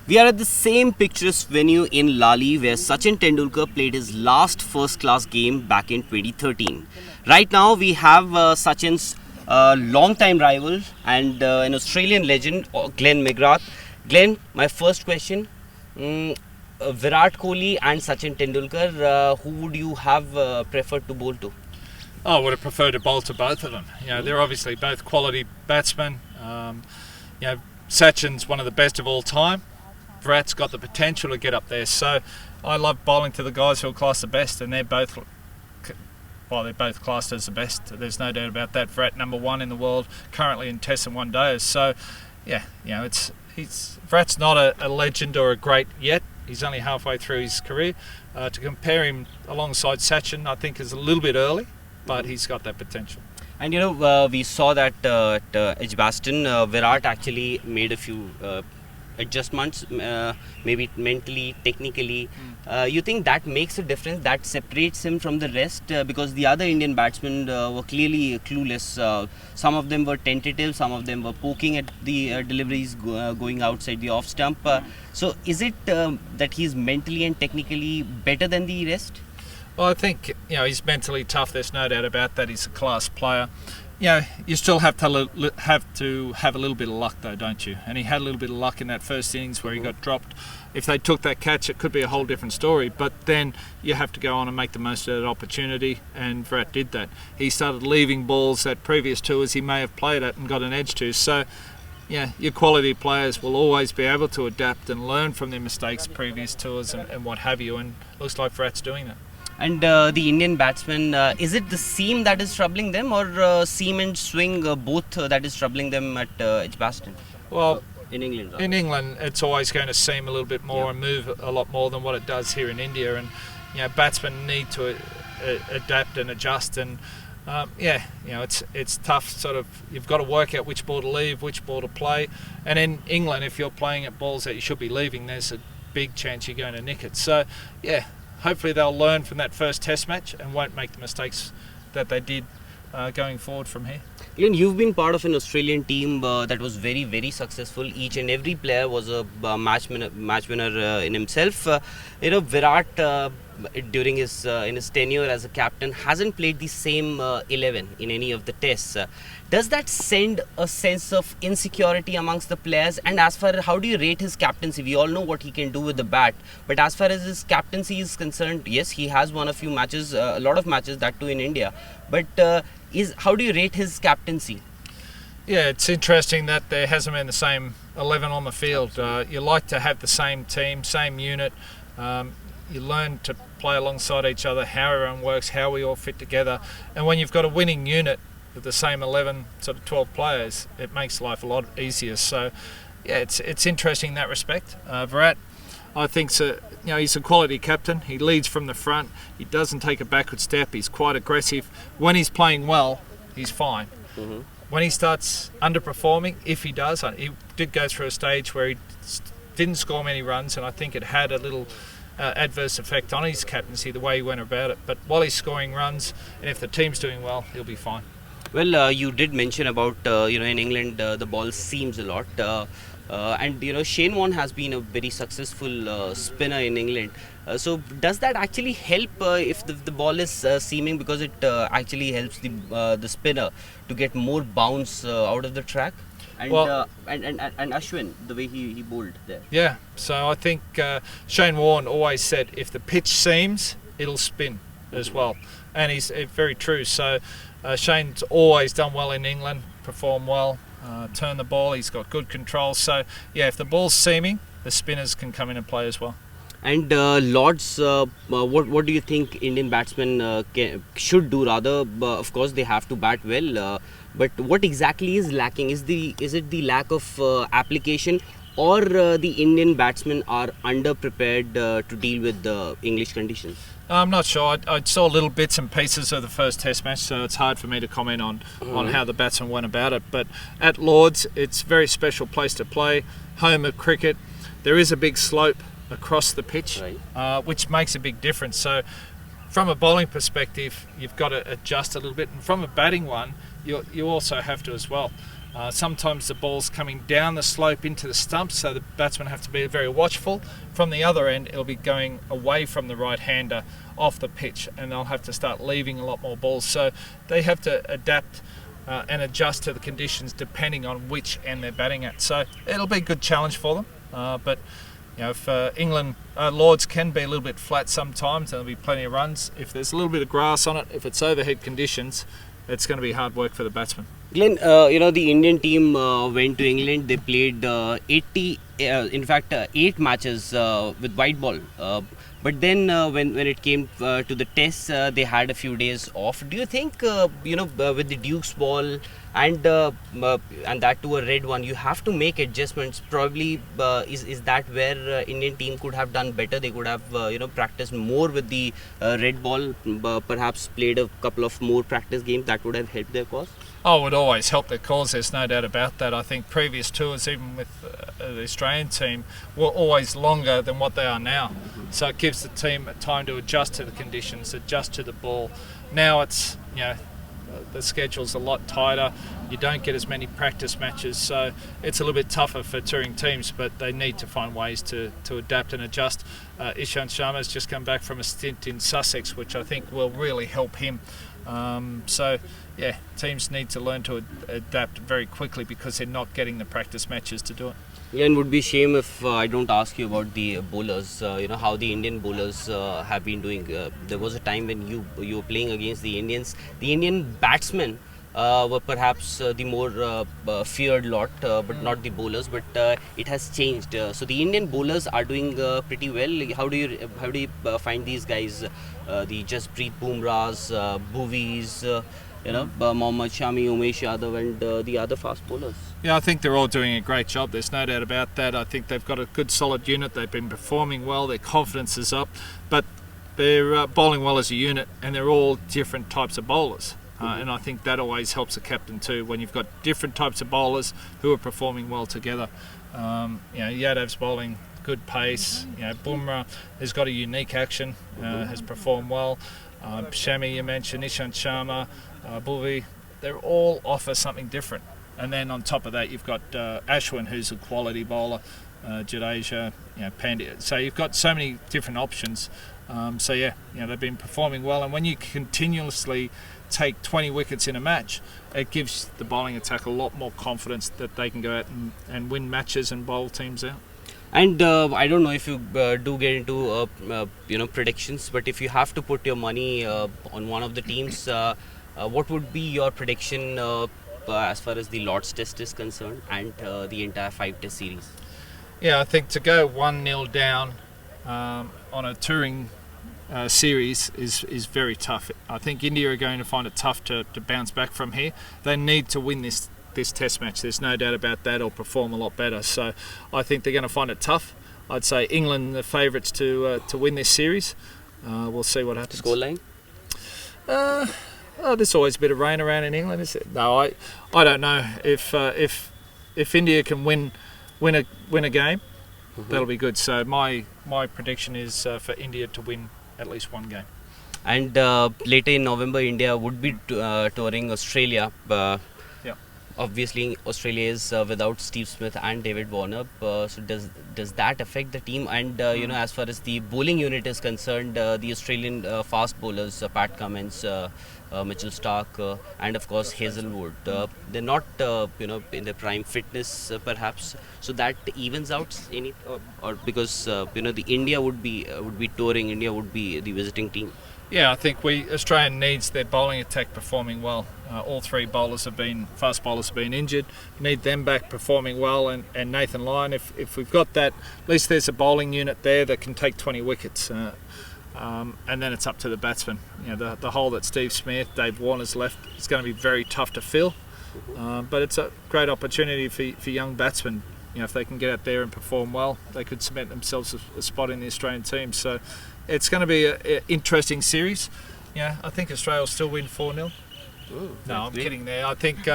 We are at the same picturesque venue in Lali where Sachin Tendulkar played his last first-class game back in 2013. Right now we have Sachin's long-time rival and an Australian legend, Glenn McGrath. Glenn, my first question, Virat Kohli and Sachin Tendulkar, who would you have preferred to bowl to? I would have preferred to bowl to both of them. You know, they're obviously both quality batsmen. Sachin's one of the best of all time. Virat's got the potential to get up there. So I love bowling to the guys who are classed the best, and they're both classed as the best. There's no doubt about that. Virat #1 in the world, currently in Tests and One Days. So yeah, Virat's not a legend or a great yet. He's only halfway through his career. To compare him alongside Sachin, I think is a little bit early, but he's got that potential. And we saw that at EDGBASTON, Virat actually made a few adjustments, maybe mentally, technically. You think that makes a difference, that separates him from the rest? Because the other Indian batsmen were clearly clueless. Some of them were tentative, some of them were poking at the deliveries going outside the off stump. So is it that he's mentally and technically better than the rest? Well, I think he's mentally tough. There's no doubt about that. He's a class player. You still have to have a little bit of luck, though, don't you? And he had a little bit of luck in that first innings where he got dropped. If they took that catch, it could be a whole different story. But then you have to go on and make the most of that opportunity, and Virat did that. He started leaving balls that previous tours he may have played at and got an edge to. So, your quality players will always be able to adapt and learn from their mistakes previous tours and what have you. And it looks like Virat's doing that. And the Indian batsmen, is it the seam that is troubling them, or seam and swing both that is troubling them at EDGBASTON? Well, in England, in England, it's always going to seam a little bit more and move a lot more than what it does here in India. And batsmen need to adapt and adjust. And it's tough. Sort of, you've got to work out which ball to leave, which ball to play. And in England, if you're playing at balls that you should be leaving, there's a big chance you're going to nick it. So, hopefully they'll learn from that first test match and won't make the mistakes that they did going forward from here. You've been part of an Australian team that was very, very successful. Each and every player was a match winner in himself. Virat during his tenure as a captain hasn't played the same 11 in any of the tests. Does that send a sense of insecurity amongst the players? And as far as how do you rate his captaincy? We all know what he can do with the bat, but as far as his captaincy is concerned, yes, he has won a few matches, a lot of matches, that too in India. But how do you rate his captaincy? Yeah, it's interesting that there hasn't been the same 11 on the field. You like to have the same team, same unit. You learn to play alongside each other, how everyone works, how we all fit together. And when you've got a winning unit with the same 11, sort of 12 players, it makes life a lot easier. So, it's interesting in that respect. Virat, I think, he's a quality captain. He leads from the front. He doesn't take a backward step. He's quite aggressive. When he's playing well, he's fine. Mm-hmm. When he starts underperforming, if he does, he did go through a stage where he didn't score many runs, and I think it had a little adverse effect on his captaincy, the way he went about it. But while he's scoring runs, and if the team's doing well, he'll be fine. Well, you did mention about in England the ball seams a lot, and Shane Warne has been a very successful spinner in England. So does that actually help if the ball is seaming, because it actually helps the spinner to get more bounce out of the track? And, and Ashwin, the way he bowled there. Yeah, so I think Shane Warne always said if the pitch seams, it'll spin as well. And he's very true. So Shane's always done well in England, performed well, turned the ball, he's got good control. So if the ball's seaming, the spinners can come in and play as well. And Lords, what do you think Indian batsmen should do? Rather, of course, they have to bat well. But what exactly is lacking? Is it the lack of application, or the Indian batsmen are under-prepared to deal with the English conditions? I'm not sure. I saw little bits and pieces of the first Test match, so it's hard for me to comment on how the batsmen went about it. But at Lords, it's a very special place to play, home of cricket. There is a big slope across the pitch, which makes a big difference. So from a bowling perspective, you've got to adjust a little bit, and from a batting one, you also have to as well. Sometimes the ball's coming down the slope into the stumps, so the batsmen have to be very watchful. From the other end, it'll be going away from the right-hander off the pitch, and they'll have to start leaving a lot more balls. So they have to adapt and adjust to the conditions depending on which end they're batting at. So it'll be a good challenge for them. But you know, if England Lords can be a little bit flat sometimes, there'll be plenty of runs. If there's a little bit of grass on it, if it's overhead conditions, it's going to be hard work for the batsmen. Glenn, the Indian team went to England. They played 8 matches with white ball. But then when it came to the tests, they had a few days off. Do you think, with the Duke's ball and that to a red one, you have to make adjustments? Probably is that where Indian team could have done better? They could have practiced more with the red ball, perhaps played a couple of more practice games. That would have helped their cause. Oh, it would always help their cause, there's no doubt about that. I think previous tours, even with the Australian team, were always longer than what they are now. So it gives the team time to adjust to the conditions, adjust to the ball. Now it's, the schedule's a lot tighter. You don't get as many practice matches, so it's a little bit tougher for touring teams, but they need to find ways to adapt and adjust. Ishant Sharma's just come back from a stint in Sussex, which I think will really help him. Teams need to learn to adapt very quickly because they're not getting the practice matches to do it. Yeah, and it would be a shame if I don't ask you about the bowlers. How the Indian bowlers have been doing. There was a time when you were playing against the Indians. The Indian batsmen were perhaps the more feared lot, but not the bowlers. But it has changed. So the Indian bowlers are doing pretty well. How do you find these guys? The Jasprit Bumrahs, Bhuvis, Mohammad Shami, Umesh Yadav, and the other fast bowlers. Yeah, I think they're all doing a great job. There's no doubt about that. I think they've got a good solid unit. They've been performing well. Their confidence is up, but they're bowling well as a unit, and they're all different types of bowlers. And I think that always helps a captain too, when you've got different types of bowlers who are performing well together. Yadav's bowling good pace. Bumrah has got a unique action, has performed well. Shami, you mentioned, Ishant Sharma, Bhuvi, they all offer something different. And then on top of that, you've got Ashwin, who's a quality bowler, Jadeja, Pandya. So you've got so many different options. They've been performing well. And when you continuously take 20 wickets in a match, it gives the bowling attack a lot more confidence that they can go out and win matches and bowl teams out. And I don't know if you do get into predictions, but if you have to put your money on one of the teams, what would be your prediction as far as the Lord's Test is concerned and the entire 5-test series? Yeah, I think to go 1-0 down on a touring series is very tough. I think India are going to find it tough to bounce back from here. They need to win this test match. There's no doubt about that, or perform a lot better. So I think they're going to find it tough. I'd say England the favourites to win this series. We'll see what happens. Scoreline? There's always a bit of rain around in England, is it? No, I don't know if India can win a game, that'll be good. So my prediction is for India to win at least one game. And later in November, India would be touring Australia. Obviously, Australia is without Steve Smith and David Warner. So does that affect the team? And as far as the bowling unit is concerned, the Australian fast bowlers, Pat Cummins, Mitchell Starc, and of course Hazelwood, they're not in their prime fitness, perhaps. So that evens out any, or because the India would be touring. India would be the visiting team. Yeah, I think Australia needs their bowling attack performing well. All three fast bowlers have been injured. Need them back performing well, and Nathan Lyon. If we've got that, at least there's a bowling unit there that can take 20 wickets. And then it's up to the batsmen. The hole that Steve Smith, Dave Warner's left, is going to be very tough to fill. But it's a great opportunity for young batsmen. If they can get out there and perform well, they could cement themselves a spot in the Australian team. So it's going to be an interesting series. I think Australia will still win 4-0. No, I'm kidding there. I think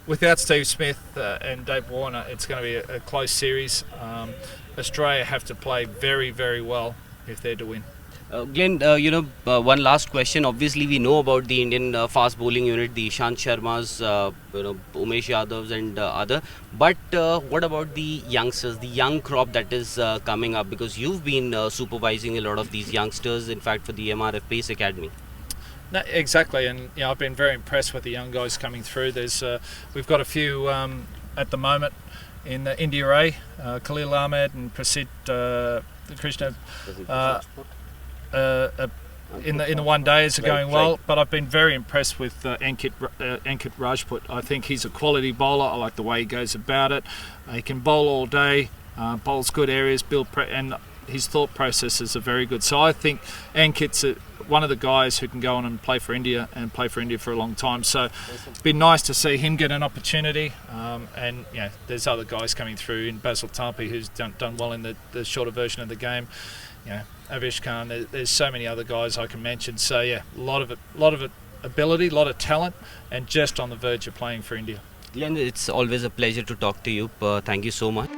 without Steve Smith and Dave Warner, it's going to be a close series. Australia have to play very, very well if they're to win. Glenn, one last question. Obviously, we know about the Indian fast bowling unit, the Ishant Sharmas, Umesh Yadavs, and other. But what about the youngsters, the young crop that is coming up? Because you've been supervising a lot of these youngsters, in fact, for the MRF Pace Academy. No, exactly, and I've been very impressed with the young guys coming through. We've got a few at the moment in India A, Khalil Ahmed and Prasid Krishna. In the one days are going well, but I've been very impressed with Ankit Rajput. I think he's a quality bowler. I like the way he goes about it. He can bowl all day, bowls good areas, and his thought processes are very good. So I think Ankit's one of the guys who can go on and play for India for a long time. So it's been nice to see him get an opportunity. And there's other guys coming through in Basil Tampi who's done well in the shorter version of the game. Avish Khan. There's so many other guys I can mention. So a lot of ability, a lot of talent, and just on the verge of playing for India. Glenn, it's always a pleasure to talk to you. Thank you so much.